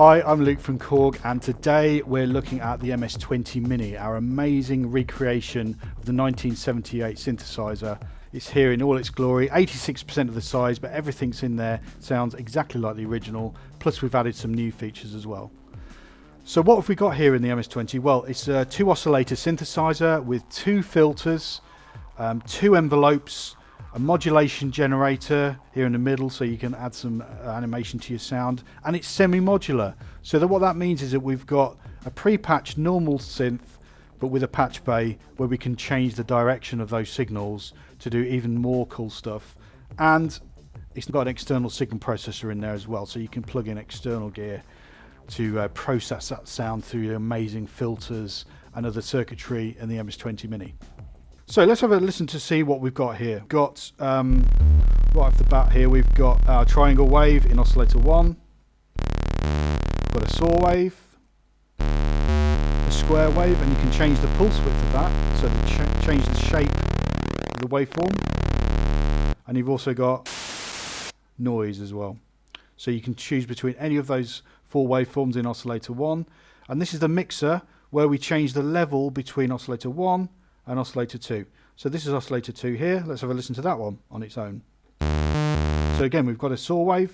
Hi, I'm Luke from Korg, and today we're looking at the MS-20 Mini, our amazing recreation of the 1978 synthesizer. It's here in all its glory, 86% of the size, but everything's in there sounds exactly like the original, plus we've added some new features as well. So what have we got here in the MS-20? Well, it's a 2 oscillator synthesizer with 2 filters, 2 envelopes, a modulation generator here in the middle so you can add some animation to your sound, and it's semi-modular. So that what that means is that we've got a pre-patched normal synth but with a patch bay where we can change the direction of those signals to do even more cool stuff, and it's got an external signal processor in there as well, so you can plug in external gear to process that sound through the amazing filters and other circuitry in the MS-20 Mini. So let's have a listen to see what we've got here. Got right off the bat here, we've got our triangle wave in oscillator 1, got a saw wave, a square wave, and you can change the pulse width of that, so to change the shape of the waveform. And you've also got noise as well, so you can choose between any of those 4 waveforms in oscillator 1. And this is the mixer where we change the level between oscillator 1 and oscillator 2. So this is oscillator 2 here. Let's have a listen to that one on its own. So again, we've got a saw wave,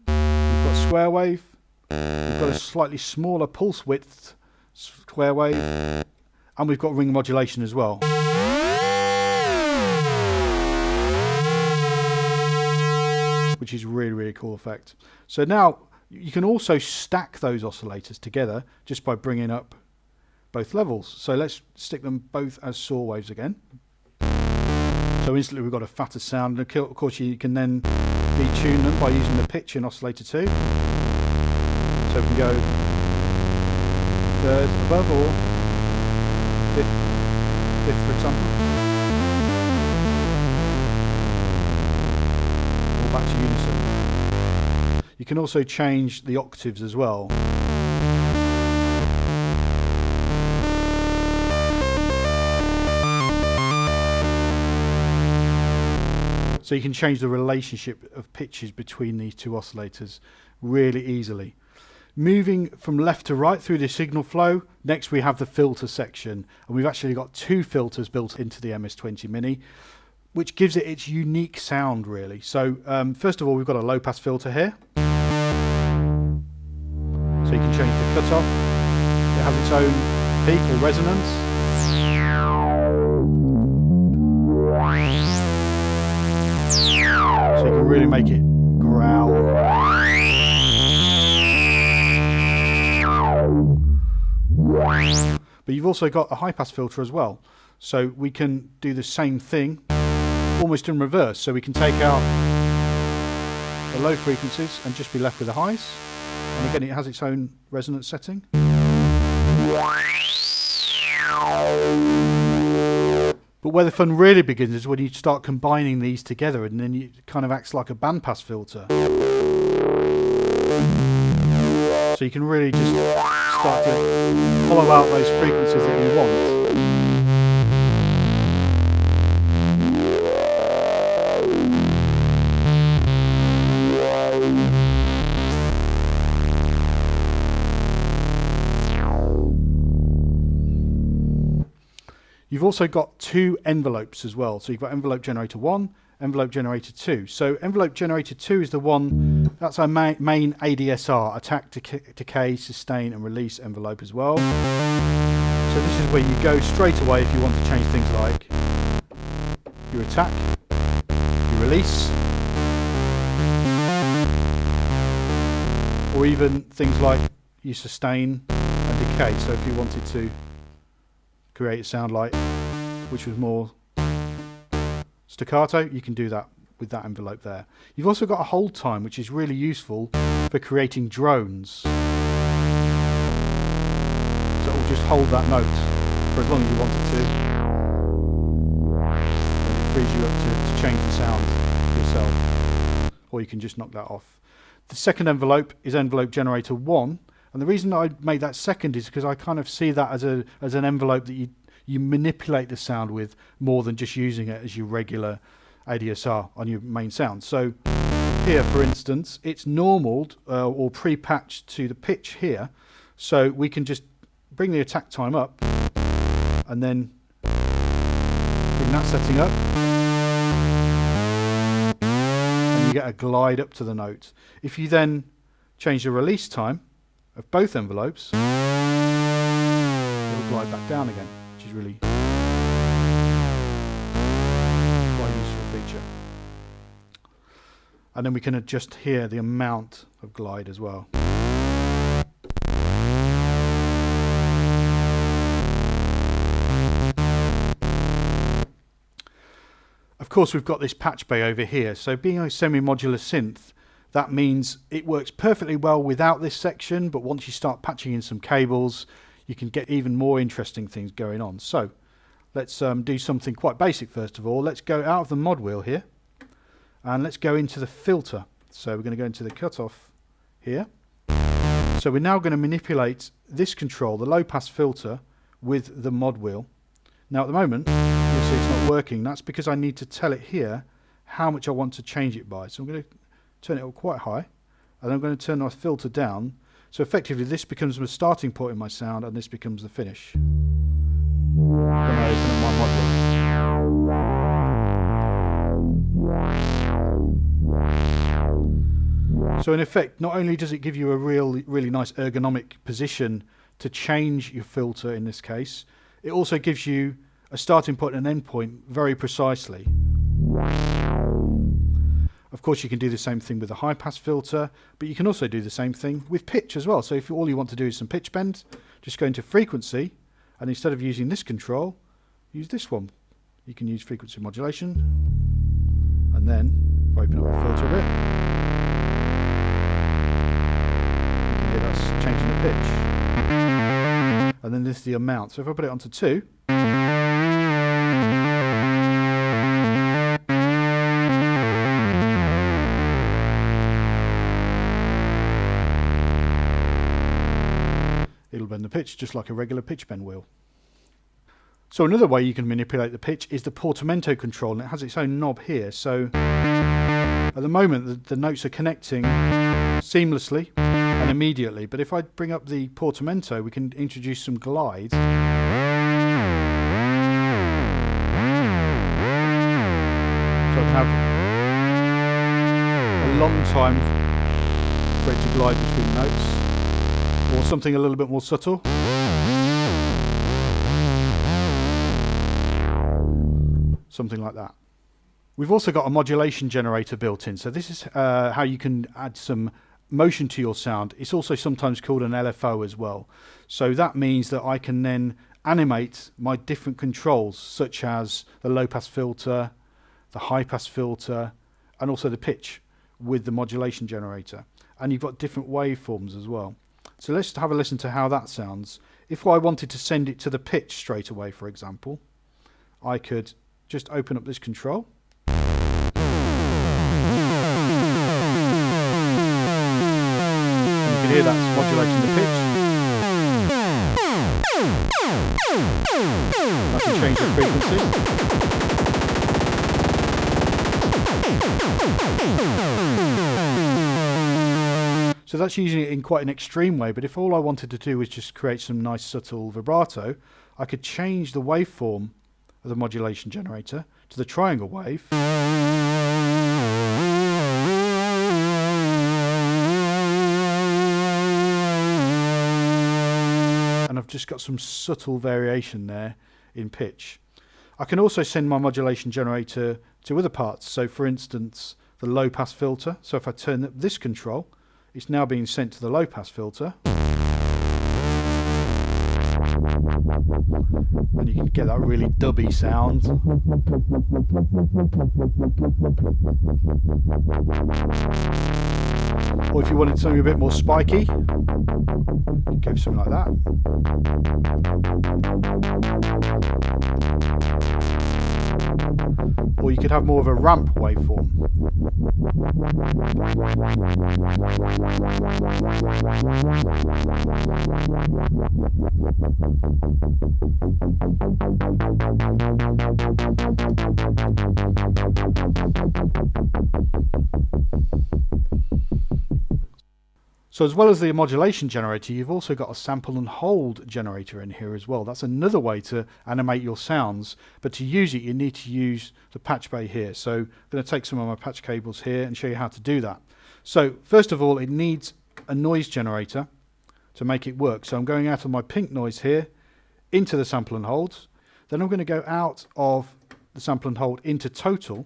we've got a square wave, we've got a slightly smaller pulse width square wave, and we've got ring modulation as well. Which is really, really cool effect. So now you can also stack those oscillators together just by bringing up both levels. So let's stick them both as saw waves again. So instantly we've got a fatter sound, and of course you can then detune them by using the pitch in oscillator 2. So we can go third above or fifth for example. Or back to unison. You can also change the octaves as well. So you can change the relationship of pitches between these 2 oscillators really easily. Moving from left to right through the signal flow, next we have the filter section, and we've actually got 2 filters built into the MS-20 Mini, which gives it its unique sound really. So first of all, we've got a low pass filter here. So you can change the cutoff. It has its own peak or resonance. So you can really make it growl. But you've also got a high pass filter as well. So we can do the same thing almost in reverse. So we can take out the low frequencies and just be left with the highs. And again, it has its own resonance setting. But where the fun really begins is when you start combining these together, and then it kind of acts like a bandpass filter. So you can really just start to hollow out those frequencies that you want. You've also got 2 envelopes as well. So you've got envelope generator 1, envelope generator 2. So envelope generator 2 is the one, that's our main ADSR, attack, decay, sustain and release envelope as well. So this is where you go straight away if you want to change things like your attack, your release, or even things like your sustain and decay. So if you wanted to create a sound like which was more staccato, you can do that with that envelope there. You've also got a hold time, which is really useful for creating drones. So it will just hold that note for as long as you want it to. And it frees you up to change the sound yourself, or you can just knock that off. The second envelope is envelope generator 1. And the reason I made that second is because I kind of see that as an envelope that you manipulate the sound with more than just using it as your regular ADSR on your main sound. So here, for instance, it's normaled or pre-patched to the pitch here, so we can just bring the attack time up and then bring that setting up, and you get a glide up to the note. If you then change the release time of both envelopes, it'll glide back down again, which is really quite a useful feature. And then we can adjust here the amount of glide as well. Of course, we've got this patch bay over here. So being a semi-modular synth, that means it works perfectly well without this section, but once you start patching in some cables, you can get even more interesting things going on. So let's do something quite basic first of all. Let's go out of the mod wheel here, and let's go into the filter. So we're going to go into the cutoff here. So we're now going to manipulate this control, the low pass filter, with the mod wheel. Now at the moment, you'll see it's not working. That's because I need to tell it here how much I want to change it by. So I'm going to turn it up quite high, and I'm going to turn my filter down. So effectively this becomes the starting point in my sound, and this becomes the finish. When I open up my mod wheel. So in effect, not only does it give you a really nice ergonomic position to change your filter in this case, it also gives you a starting point and an end point very precisely. Of course, you can do the same thing with a high pass filter, but you can also do the same thing with pitch as well. So if all you want to do is some pitch bend, just go into frequency, and instead of using this control, use this one. You can use frequency modulation, and then if I open up the filter a bit, you can hear that's changing the pitch. And then this is the amount. So if I put it onto 2, it'll bend the pitch just like a regular pitch bend wheel. So another way you can manipulate the pitch is the portamento control, and it has its own knob here. So at the moment the notes are connecting seamlessly and immediately, but if I bring up the portamento, we can introduce some glide. So I can have a long time for it to glide between notes, or something a little bit more subtle. Something like that. We've also got a modulation generator built in, so this is how you can add some motion to your sound. It's also sometimes called an LFO as well. So that means that I can then animate my different controls, such as the low pass filter, the high pass filter, and also the pitch with the modulation generator. And you've got different waveforms as well. So let's have a listen to how that sounds. If I wanted to send it to the pitch straight away, for example, I could just open up this control. You can hear that's modulating the pitch. I can change the frequency. So that's using it in quite an extreme way, but if all I wanted to do was just create some nice subtle vibrato, I could change the waveform of the modulation generator to the triangle wave. And I've just got some subtle variation there in pitch. I can also send my modulation generator to other parts. So for instance, the low pass filter. So if I turn up this control, it's now being sent to the low pass filter. And you can get that really dubby sound. Or if you wanted something a bit more spiky, you can go for something like that. Or you could have more of a ramp waveform. So as well as the modulation generator, you've also got a sample and hold generator in here as well. That's another way to animate your sounds, but to use it you need to use the patch bay here. So I'm going to take some of my patch cables here and show you how to do that. So first of all, it needs a noise generator to make it work. So I'm going out of my pink noise here into the sample and hold. Then I'm going to go out of the sample and hold into total.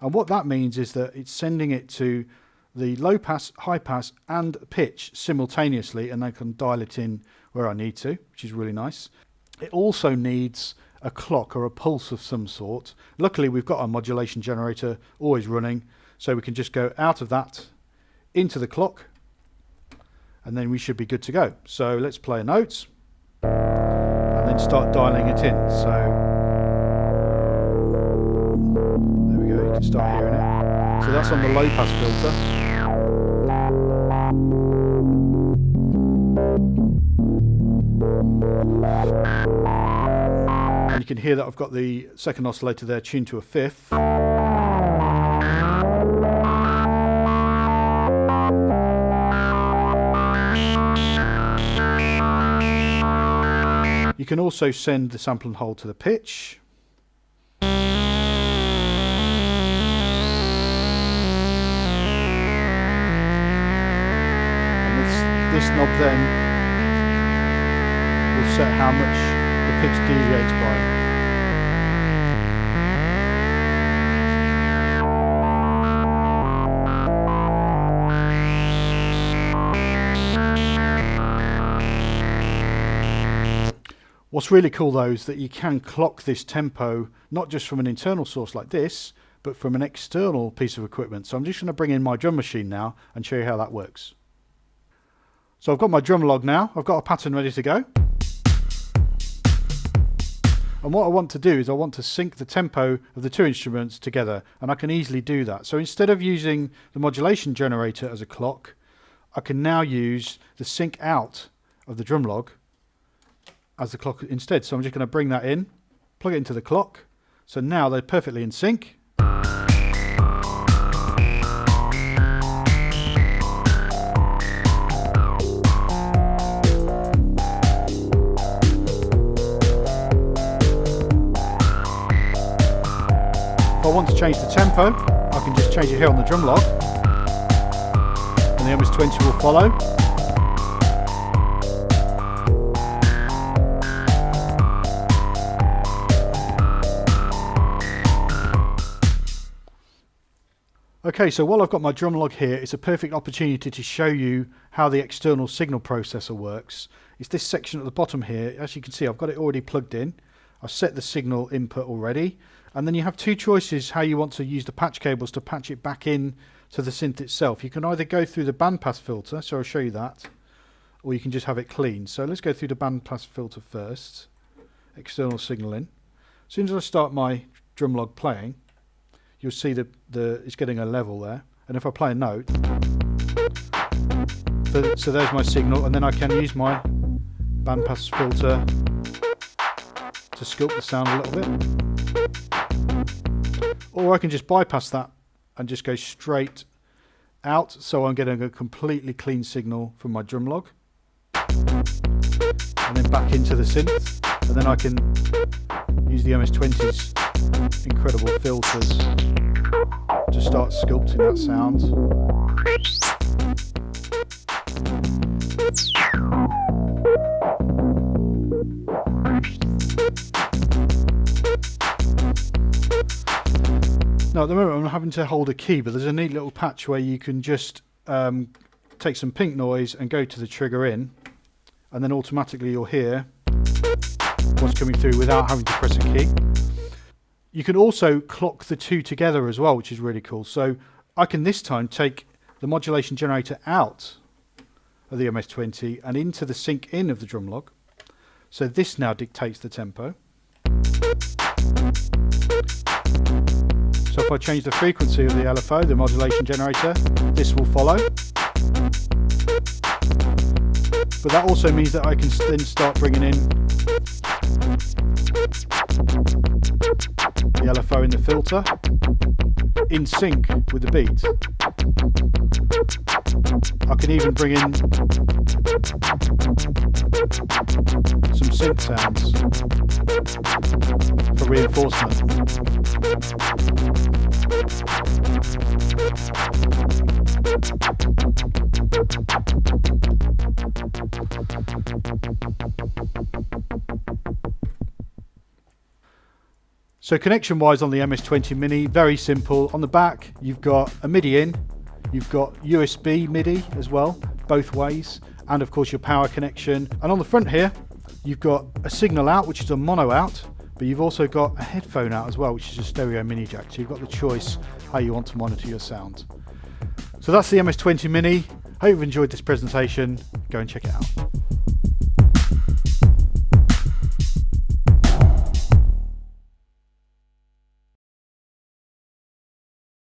And what that means is that it's sending it to the low pass, high pass and pitch simultaneously, and I can dial it in where I need to, which is really nice. It also needs a clock or a pulse of some sort. Luckily we've got our modulation generator always running, so we can just go out of that into the clock and then we should be good to go. So let's play a note and then start dialing it in. So there we go, you can start hearing it. So that's on the low pass filter. And you can hear that I've got the second oscillator there tuned to a fifth. You can also send the sample and hold to the pitch. And this knob then will set how much the pitch deviates by. What's really cool though is that you can clock this tempo not just from an internal source like this, but from an external piece of equipment. So I'm just going to bring in my drum machine now and show you how that works. So I've got my drum log now, I've got a pattern ready to go. And what I want to do is I want to sync the tempo of the two instruments together, and I can easily do that. So instead of using the modulation generator as a clock, I can now use the sync out of the drum log as the clock instead. So I'm just going to bring that in, plug it into the clock. So now they're perfectly in sync. If I want to change the tempo, I can just change it here on the drum log, and the MS-20 will follow. Okay, so while I've got my drum log here, it's a perfect opportunity to show you how the external signal processor works. It's this section at the bottom here. As you can see, I've got it already plugged in. I've set the signal input already. And then you have two choices how you want to use the patch cables to patch it back in to the synth itself. You can either go through the bandpass filter, so I'll show you that, or you can just have it clean. So let's go through the bandpass filter first. External signal in. As soon as I start my drum log playing, you'll see that it's getting a level there. And if I play a note, so there's my signal, and then I can use my bandpass filter to sculpt the sound a little bit. Or I can just bypass that and just go straight out, so I'm getting a completely clean signal from my drum log. And then back into the synth, and then I can use the MS-20's incredible filters to start sculpting that sound. Now at the moment I'm having to hold a key, but there's a neat little patch where you can just take some pink noise and go to the trigger in, and then automatically you'll hear what's coming through without having to press a key. You can also clock the two together as well, which is really cool. So I can this time take the modulation generator out of the MS-20 and into the sync in of the drum log. So this now dictates the tempo. So if I change the frequency of the LFO, the modulation generator, this will follow. But that also means that I can then start bringing in the LFO in the filter in sync with the beat. I can even bring in some synth sounds for reinforcement. So connection wise on the MS-20 Mini, very simple. On the back you've got a MIDI in, you've got USB MIDI as well, both ways, and of course your power connection. And on the front here you've got a signal out, which is a mono out, but you've also got a headphone out as well, which is a stereo mini jack. So you've got the choice how you want to monitor your sound. So that's the MS-20 Mini. Hope you've enjoyed this presentation. Go and check it out.